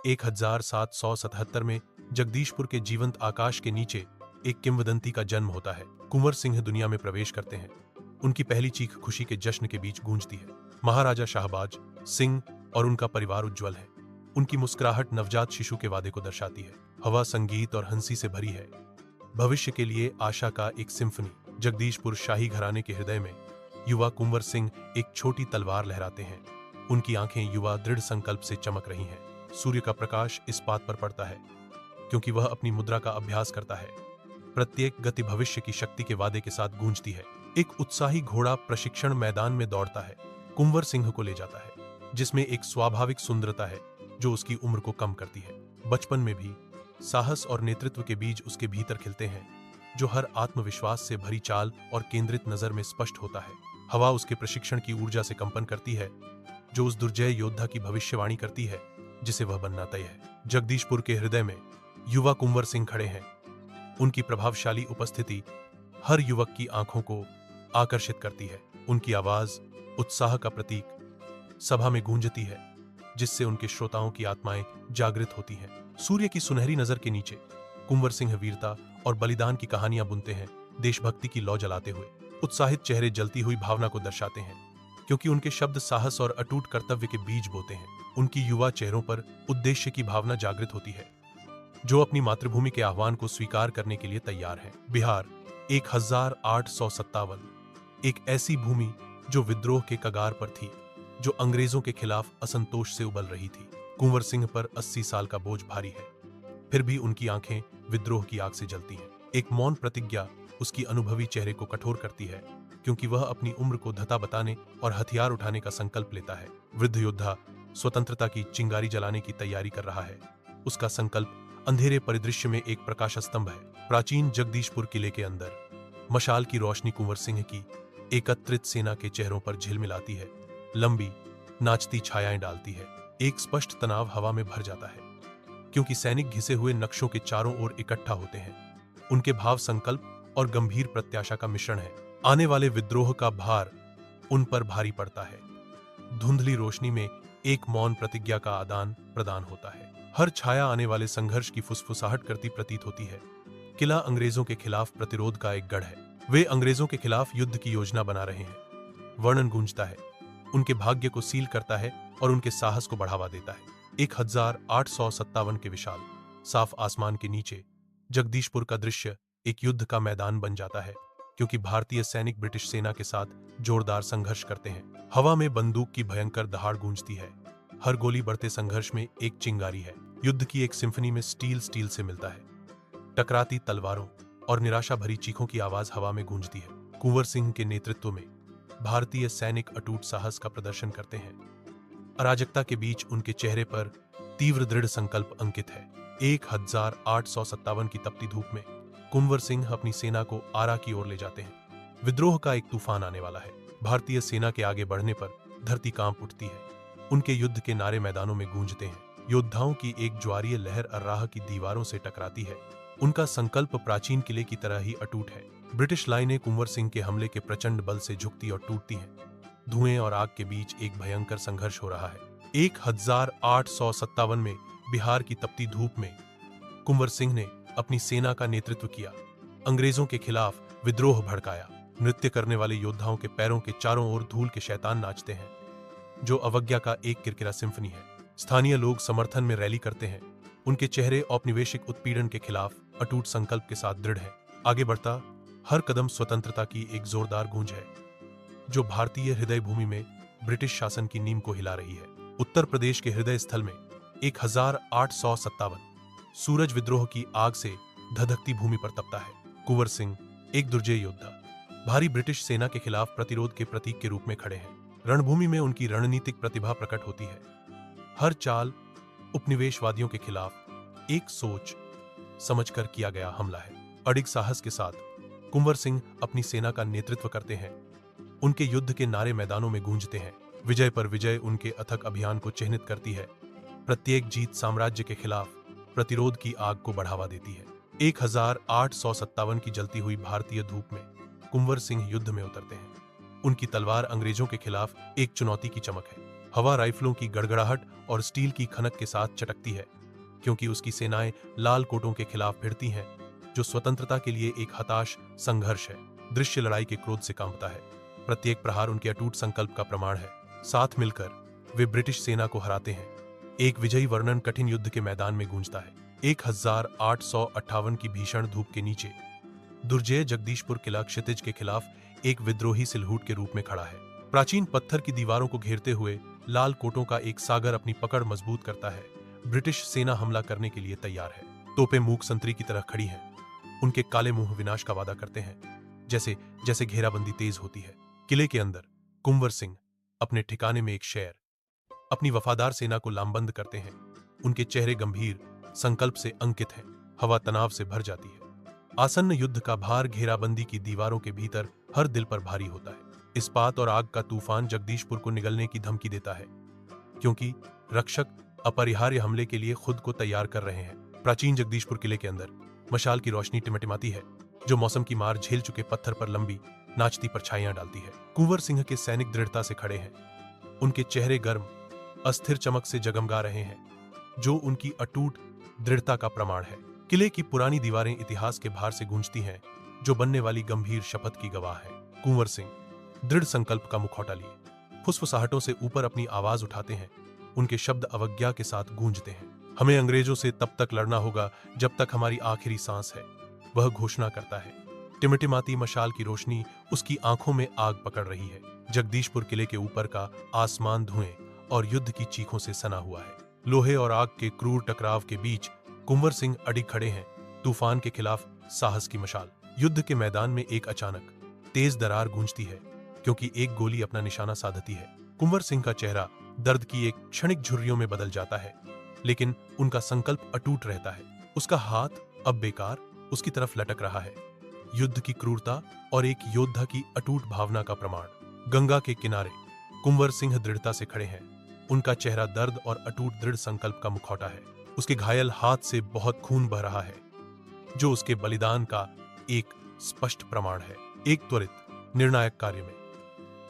1777 में जगदीशपुर के जीवंत आकाश के नीचे एक किंवदंती का जन्म होता है। कुंवर सिंह दुनिया में प्रवेश करते हैं। उनकी पहली चीख खुशी के जश्न के बीच गूंजती है। महाराजा शाहबाज सिंह और उनका परिवार उज्जवल है। उनकी मुस्कुराहट नवजात शिशु के वादे को दर्शाती है। हवा संगीत और हंसी से भरी है। भविष्य के लिए आशा का एक सिम्फनी। जगदीशपुर शाही घराने के हृदय में युवा कुंवर सिंह एक छोटी तलवार लहराते हैं। उनकी आंखें युवा दृढ़ संकल्प से चमक रही हैं। सूर्य का प्रकाश इस बात पर पड़ता है क्योंकि वह अपनी मुद्रा का अभ्यास करता है। प्रत्येक गति भविष्य की शक्ति के वादे के साथ गूंजती है। एक उत्साही घोड़ा प्रशिक्षण मैदान में दौड़ता है, कुंवर सिंह को ले जाता है, जिसमें एक स्वाभाविक सुंदरता है जो उसकी उम्र को कम करती है। बचपन में भी साहस और नेतृत्व के बीज उसके भीतर खिलते हैं, जो हर आत्मविश्वास से भरी चाल और केंद्रित नजर में स्पष्ट होता है। हवा उसके प्रशिक्षण की ऊर्जा से कंपन करती है, जो उस दुर्जय योद्धा की भविष्यवाणी करती है जिसे वह बनना तय है। जगदीशपुर के हृदय में युवा कुंवर सिंह खड़े हैं। उनकी प्रभावशाली उपस्थिति हर युवक की आंखों को आकर्षित करती है। उनकी आवाज उत्साह का प्रतीक सभा में गूंजती है, जिससे उनके श्रोताओं की आत्माएं जागृत होती हैं। सूर्य की सुनहरी नजर के नीचे कुंवर सिंह वीरता और बलिदान की कहानियां बुनते हैं, देशभक्ति की लौ जलाते हुए। उत्साहित चेहरे जलती हुई भावना को दर्शाते हैं, क्योंकि उनके शब्द साहस और अटूट कर्तव्य के बीज बोते हैं। उनकी युवा चेहरों पर उद्देश्य की भावना जागृत होती है, जो अपनी मातृभूमि के आह्वान को स्वीकार करने के लिए तैयार है। बिहार 1857 एक ऐसी भूमि जो विद्रोह के कगार पर थी, जो अंग्रेजों के खिलाफ असंतोष से उबल रही थी। कुंवर सिंह पर 80 साल का बोझ भारी है, फिर भी उनकी आंखें विद्रोह की आग से जलती हैं। एक मौन प्रतिज्ञा उसकी अनुभवी चेहरे को कठोर करती है, क्योंकि वह अपनी उम्र को धता बताने और हथियार उठाने का संकल्प लेता है। वृद्ध योद्धा स्वतंत्रता की चिंगारी जलाने की तैयारी कर रहा है। उसका संकल्प अंधेरे परिदृश्य में एक प्रकाश स्तंभ है। प्राचीन जगदीशपुर किले के अंदर मशाल की रोशनी कुंवर सिंह की एकत्रित सेना के चेहरों पर झिलमिलाती है, लंबी नाचती छायाएं डालती है। एक स्पष्ट तनाव हवा में भर जाता है, क्योंकि सैनिक घिसे हुए नक्शों के चारों ओर इकट्ठा होते हैं। उनके भाव संकल्प और गंभीर प्रत्याशा का मिश्रण है। आने वाले विद्रोह का भार उन पर भारी पड़ता है। धुंधली रोशनी में एक मौन प्रतिज्ञा का आदान प्रदान होता है। हर छाया आने वाले संघर्ष की फुसफुसाहट करती प्रतीत होती है। किला अंग्रेजों के खिलाफ प्रतिरोध का एक गढ़ है। वे अंग्रेजों के खिलाफ युद्ध की योजना बना रहे हैं। वर्णन गूंजता है, उनके भाग्य को सील करता है और उनके साहस को बढ़ावा देता है। 1857 के विशाल साफ आसमान के नीचे जगदीशपुर का दृश्य एक युद्ध का मैदान बन जाता है, क्योंकि भारतीय सैनिक ब्रिटिश सेना के साथ जोरदार संघर्ष करते हैं। हवा में बंदूक की भयंकर दहाड़ गूंजती है। हर गोली बढ़ते संघर्ष में एक चिंगारी है। युद्ध की एक सिम्फनी में स्टील से मिलता है। टकराती तलवारों और निराशा भरी चीखों की आवाज हवा में गूंजती है। कुंवर सिंह के नेतृत्व में भारतीय सैनिक अटूट साहस का प्रदर्शन करते हैं। अराजकता के बीच उनके चेहरे पर तीव्र दृढ़ संकल्प अंकित है। 1857 की तपती धूप में कुंवर सिंह अपनी सेना को आरा की ओर ले जाते हैं। विद्रोह का एक तूफान आने वाला है। भारतीय सेना के आगे बढ़ने पर धरती कांप उठती है। उनके युद्ध के नारे मैदानों में गूंजते हैं। योद्धाओं की एक ज्वारीय लहर अर्राह की दीवारों से टकराती है। उनका संकल्प प्राचीन किले की तरह ही अटूट है। ब्रिटिश लाइनें कुंवर सिंह के हमले के प्रचंड बल से झुकती और टूटती हैं। धुएं और आग के बीच एक भयंकर संघर्ष हो रहा है। 1857 में बिहार की तपती धूप में कुंवर सिंह ने अपनी सेना का नेतृत्व किया। अंग्रेजों के खिलाफ विद्रोह भड़काया। नृत्य करने वाले योद्धाओं के पैरों के चारों ओर धूल के शैतान नाचते हैं, जो अवज्ञा का एक किरकिरा सिम्फनी है। स्थानीय लोग समर्थन में रैली करते हैं। उनके चेहरे औपनिवेशिक उत्पीड़न के खिलाफ अटूट संकल्प के साथ दृढ़ है। आगे बढ़ता हर कदम स्वतंत्रता की एक जोरदार गूंज है, जो भारतीय हृदय भूमि में ब्रिटिश शासन की नींव को हिला रही है। उत्तर प्रदेश के हृदय स्थल में 1857 सूरज विद्रोह की आग से धधकती भूमि पर तपता है। कुंवर सिंह एक दुर्जय योद्धा भारी ब्रिटिश सेना के खिलाफ प्रतिरोध के प्रतीक के रूप में खड़े हैं। रणभूमि में उनकी रणनीतिक प्रतिभा प्रकट होती है। हर चाल उपनिवेशवादियों के खिलाफ एक सोच समझकर किया गया हमला है। अडिग साहस के साथ कुंवर सिंह अपनी सेना का नेतृत्व करते हैं। उनके युद्ध के नारे मैदानों में गूंजते हैं। विजय पर विजय उनके अथक अभियान को चिह्नित करती है। प्रत्येक जीत साम्राज्य के खिलाफ प्रतिरोध की आग को बढ़ावा देती है। 1857 की जलती हुई भारतीय धूप में कुंवर सिंह युद्ध में उतरते हैं। उनकी तलवार अंग्रेजों के खिलाफ एक चुनौती की चमक है। हवा राइफलों की गड़गड़ाहट और स्टील की खनक के साथ चटकती है, क्योंकि उसकी सेनाएं लाल कोटों के खिलाफ भिड़ती हैं, जो स्वतंत्रता के लिए एक हताश संघर्ष है। दृश्य लड़ाई के क्रोध से कांपता है। प्रत्येक प्रहार उनके अटूट संकल्प का प्रमाण है। साथ मिलकर वे ब्रिटिश सेना को हराते हैं। एक विजयी वर्णन कठिन युद्ध के मैदान में गूंजता है। 1858 की भीषण धूप के नीचे दुर्जय जगदीशपुर किला क्षितिज के खिलाफ एक विद्रोही सिलहूट के रूप में खड़ा है। प्राचीन पत्थर की दीवारों को घेरते हुए लाल कोटों का एक सागर अपनी पकड़ मजबूत करता है। ब्रिटिश सेना हमला करने के लिए तैयार है। तोपें मूक संतरी की तरह खड़ी हैं। उनके काले मुंह विनाश का वादा करते हैं, जैसे जैसे घेराबंदी तेज होती है। किले के अंदर कुंवर सिंह अपने ठिकाने में एक शेर अपनी वफादार सेना को लामबंद करते हैं। उनके चेहरे गंभीर संकल्प से अंकित हैं। हवा तनाव से भर जाती है। आसन्न युद्ध का भार घेराबंदी की दीवारों के भीतर हर दिल पर भारी होता है। इस्पात और आग का तूफान जगदीशपुर को निगलने की धमकी देता है, क्योंकि रक्षक अपरिहार्य हमले के लिए खुद को तैयार कर रहे हैं। प्राचीन जगदीशपुर किले के अंदर मशाल की रोशनी टिमटिमाती है, जो मौसम की मार झेल चुके पत्थर पर लंबी नाचती परछाइयां डालती है। कुंवर सिंह के सैनिक दृढ़ता से खड़े हैं। उनके चेहरे गर्म अस्थिर चमक से जगमगा रहे हैं, जो उनकी अटूट दृढ़ता का प्रमाण है। किले की पुरानी दीवारें इतिहास के भार से गूंजती हैं, जो बनने वाली गंभीर शपथ की गवाह है। कुंवर सिंह दृढ़ संकल्प का मुखौटा लिए फुसफुसाहटों से ऊपर अपनी आवाज उठाते हैं। उनके शब्द अवज्ञा के साथ गूंजते हैं। हमें अंग्रेजों से तब तक लड़ना होगा जब तक हमारी आखिरी सांस है, वह घोषणा करता है। टिमटिमाती मशाल की रोशनी उसकी आंखों में आग पकड़ रही है। जगदीशपुर किले के ऊपर का आसमान धुएं और युद्ध की चीखों से सना हुआ है। लोहे और आग के क्रूर टकराव के बीच कुंवर सिंह अडिग खड़े हैं, तूफान के खिलाफ साहस की मशाल। युद्ध के मैदान में एक अचानक तेज दरार गूंजती है, क्योंकि एक गोली अपना निशाना साधती है। कुंवर सिंह का चेहरा दर्द की एक क्षणिक झुर्रियों में बदल जाता है, लेकिन उनका संकल्प अटूट रहता है। उसका हाथ अब बेकार उसकी तरफ लटक रहा है। युद्ध की क्रूरता और एक योद्धा की अटूट भावना का प्रमाण। गंगा के किनारे कुंवर सिंह दृढ़ता से खड़े हैं। उनका चेहरा दर्द और अटूट दृढ़ संकल्प का मुखौटा है। उसके घायल हाथ से बहुत खून बह रहा है, जो उसके बलिदान का एक स्पष्ट प्रमाण है। एक त्वरित निर्णायक कार्य में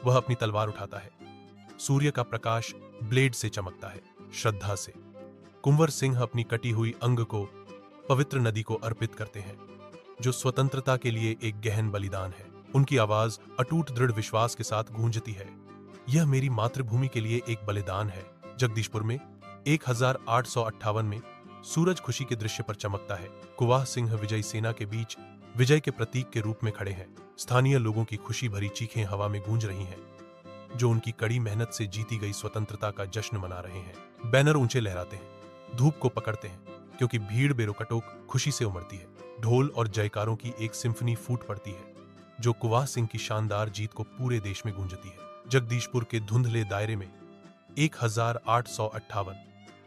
वह अपनी तलवार उठाता है। सूर्य का प्रकाश ब्लेड से चमकता है। श्रद्धा से कुंवर सिंह अपनी कटी हुई अंग को पवित्र नदी को अर्पित करते हैं, जो स्वतंत्रता के लिए एक गहन बलिदान है। उनकी आवाज अटूट दृढ़ विश्वास के साथ गूंजती है, यह मेरी मातृभूमि के लिए एक बलिदान है। जगदीशपुर में 1858 में सूरज खुशी के दृश्य पर चमकता है। कुवाह सिंह विजयी सेना के बीच विजय के प्रतीक के रूप में खड़े हैं। स्थानीय लोगों की खुशी भरी चीखें हवा में गूंज रही हैं, जो उनकी कड़ी मेहनत से जीती गई स्वतंत्रता का जश्न मना रहे हैं। बैनर ऊंचे लहराते हैं, धूप को पकड़ते हैं, क्योंकि भीड़ बेरोकटोक खुशी से उमड़ती है। ढोल और जयकारों की एक सिम्फनी फूट पड़ती है, जो कुवाह सिंह की शानदार जीत को पूरे देश में गूंजती है। जगदीशपुर के धुंधले दायरे में 1858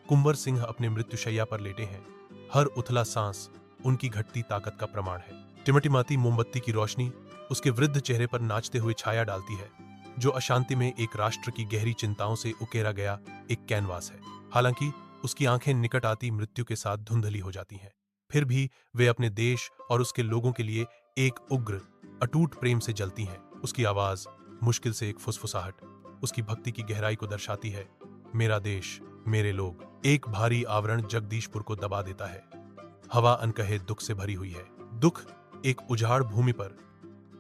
कुंवर सिंह अपने मृत्युशैया पर लेटे हैं। हर उथला सांस उनकी घटती ताकत का प्रमाण है। टिमटिमाती मोमबत्ती की रोशनी उसके वृद्ध चेहरे पर नाचते हुए छाया डालती है, जो अशांति में एक राष्ट्र की गहरी चिंताओं से उकेरा गया एक कैनवास है। हालांकि उसकी आंखें निकट आती मृत्यु के साथ धुंधली हो जाती हैं, फिर भी वे अपने देश और उसके लोगों के लिए एक उग्र अटूट प्रेम से जलती हैं। उसकी आवाज मुश्किल से एक फुसफुसाहट उसकी भक्ति की गहराई को दर्शाती है। मेरा देश, मेरे लोग। एक भारी आवरण जगदीशपुर को दबा देता है। हवा अनकहे दुख से भरी हुई है। दुख एक उजाड़ भूमि पर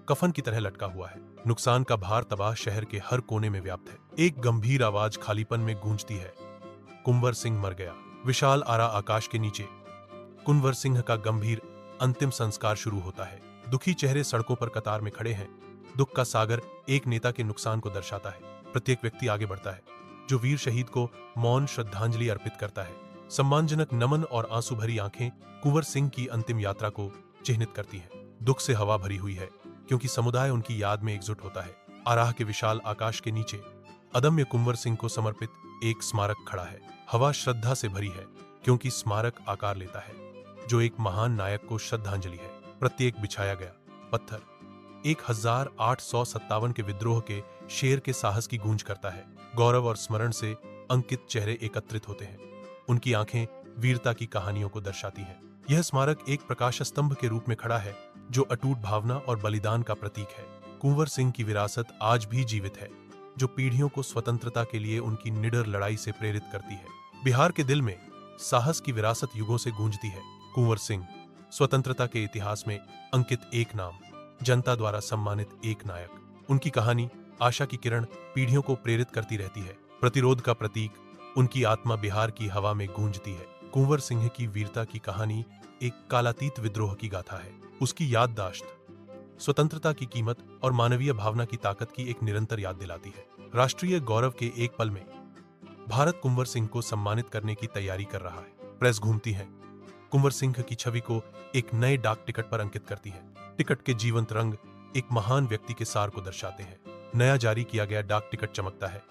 कफन की तरह लटका हुआ है। नुकसान का भार तबाह शहर के हर कोने में व्याप्त है। एक गंभीर आवाज खालीपन में गूंजती है, कुंवर सिंह मर गया। विशाल आरा आकाश के नीचे कुंवर सिंह का गंभीर अंतिम संस्कार शुरू होता है। दुखी चेहरे सड़कों पर कतार में खड़े हैं। दुख का सागर एक नेता के नुकसान को दर्शाता है। प्रत्येक व्यक्ति आगे बढ़ता है, जो वीर शहीद को मौन श्रद्धांजलि अर्पित करता है। सम्मानजनक नमन और आंसू भरी आंखें कुंवर सिंह की अंतिम यात्रा को चिह्नित करती हैं। दुख से हवा भरी हुई है, क्योंकि समुदाय उनकी याद में एकजुट होता है। आराह के विशाल आकाश के नीचे अदम्य कुंवर सिंह को समर्पित एक स्मारक खड़ा है। हवा श्रद्धा से भरी है, क्योंकि स्मारक आकार लेता है, जो एक महान नायक को श्रद्धांजलि है। प्रत्येक बिछाया गया पत्थर 1857 के विद्रोह के शेर के साहस की गूंज करता है। गौरव और स्मरण से अंकित चेहरे एकत्रित होते हैं। उनकी आंखें वीरता की कहानियों को दर्शाती हैं। यह स्मारक एक प्रकाश स्तंभ के रूप में खड़ा है, जो अटूट भावना और बलिदान का प्रतीक है। कुंवर सिंह की विरासत आज भी जीवित है, जो पीढ़ियों को स्वतंत्रता के लिए उनकी निडर लड़ाई से प्रेरित करती है। बिहार के दिल में साहस की विरासत युगों से गूंजती है। कुंवर सिंह स्वतंत्रता के इतिहास में अंकित एक नाम, जनता द्वारा सम्मानित एक नायक। उनकी कहानी आशा की किरण पीढ़ियों को प्रेरित करती रहती है। प्रतिरोध का प्रतीक, उनकी आत्मा बिहार की हवा में गूंजती है। कुंवर सिंह की वीरता की कहानी एक कालातीत विद्रोह की गाथा है। उसकी याददाश्त स्वतंत्रता की कीमत और मानवीय भावना की ताकत की एक निरंतर याद दिलाती है। राष्ट्रीय गौरव के एक पल में भारत कुंवर सिंह को सम्मानित करने की तैयारी कर रहा है। प्रेस घूमती है, कुंवर सिंह की छवि को एक नए डाक टिकट पर अंकित करती है। टिकट के जीवंत रंग एक महान व्यक्ति के सार को दर्शाते हैं। नया जारी किया गया डाक टिकट चमकता है,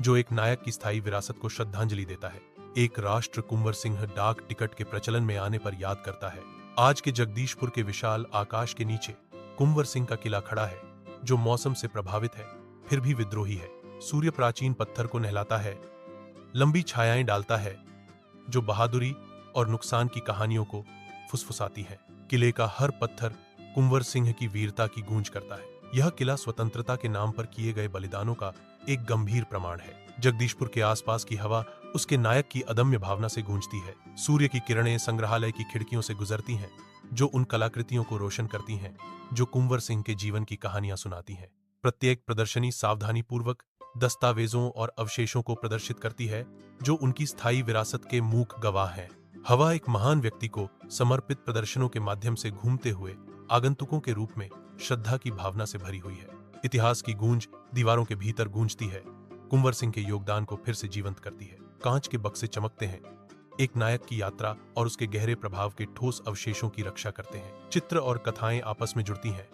जो एक नायक की स्थायी विरासत को श्रद्धांजलि देता है। एक राष्ट्र कुंवर सिंह डाक टिकट के प्रचलन में आने पर याद करता है। आज के जगदीशपुर के विशाल आकाश के नीचे कुंवर सिंह का किला खड़ा है, जो मौसम से प्रभावित है फिर भी विद्रोही है। सूर्य प्राचीन पत्थर को नहलाता है, लंबी छायाएं डालता है, जो बहादुरी और नुकसान की कहानियों को फुसफुसाती है। किले का हर पत्थर कुंवर सिंह की वीरता की गूंज करता है। यह किला स्वतंत्रता के नाम पर किए गए बलिदानों का एक गंभीर प्रमाण है। जगदीशपुर के आसपास की हवा उसके नायक की अदम्य भावना से गूंजती है। सूर्य की किरणें संग्रहालय की खिड़कियों से गुजरती हैं, जो उन कलाकृतियों को रोशन करती हैं जो कुंवर सिंह के जीवन की कहानियां सुनाती हैं। प्रत्येक प्रदर्शनी सावधानीपूर्वक दस्तावेजों और अवशेषों को प्रदर्शित करती है, जो उनकी स्थायी विरासत के मूक गवाह हैं। हवा एक महान व्यक्ति को समर्पित प्रदर्शनों के माध्यम से घूमते हुए आगंतुकों के रूप में श्रद्धा की भावना से भरी हुई है। इतिहास की गूंज दीवारों के भीतर गूंजती है, कुंवर सिंह के योगदान को फिर से जीवंत करती है। कांच के बक्से चमकते हैं, एक नायक की यात्रा और उसके गहरे प्रभाव के ठोस अवशेषों की रक्षा करते हैं। चित्र और कथाएं आपस में जुड़ती हैं,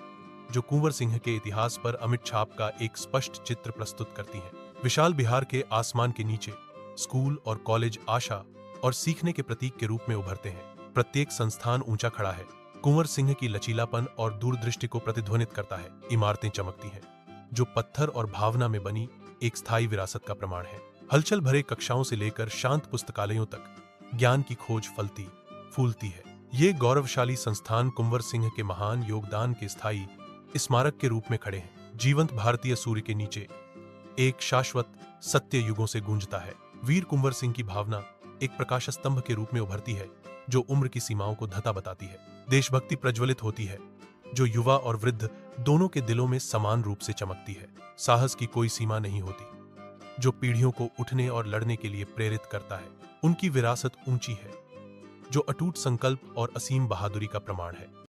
जो कुंवर सिंह के इतिहास पर अमिट छाप का एक स्पष्ट चित्र प्रस्तुत करती हैं। विशाल बिहार के आसमान के नीचे स्कूल और कॉलेज आशा और सीखने के प्रतीक के रूप में उभरते हैं। प्रत्येक संस्थान ऊंचा खड़ा है, कुंवर सिंह की लचीलापन और दूरदृष्टि को प्रतिध्वनित करता है। इमारतें चमकती हैं, जो पत्थर और भावना में बनी एक स्थायी विरासत का प्रमाण है। हलचल भरे कक्षाओं से लेकर शांत पुस्तकालयों तक ज्ञान की खोज फलती फूलती है। ये गौरवशाली संस्थान कुंवर सिंह के महान योगदान के स्थायी स्मारक के रूप में खड़े हैं। जीवंत भारतीय सूर्य के नीचे एक शाश्वत सत्य युगों से गूंजता है। वीर कुंवर सिंह की भावना एक प्रकाश स्तंभ के रूप में उभरती है, जो उम्र की सीमाओं को धता बताती है। देशभक्ति प्रज्वलित होती है, जो युवा और वृद्ध दोनों के दिलों में समान रूप से चमकती है। साहस की कोई सीमा नहीं होती, जो पीढ़ियों को उठने और लड़ने के लिए प्रेरित करता है। उनकी विरासत ऊंची है, जो अटूट संकल्प और असीम बहादुरी का प्रमाण है।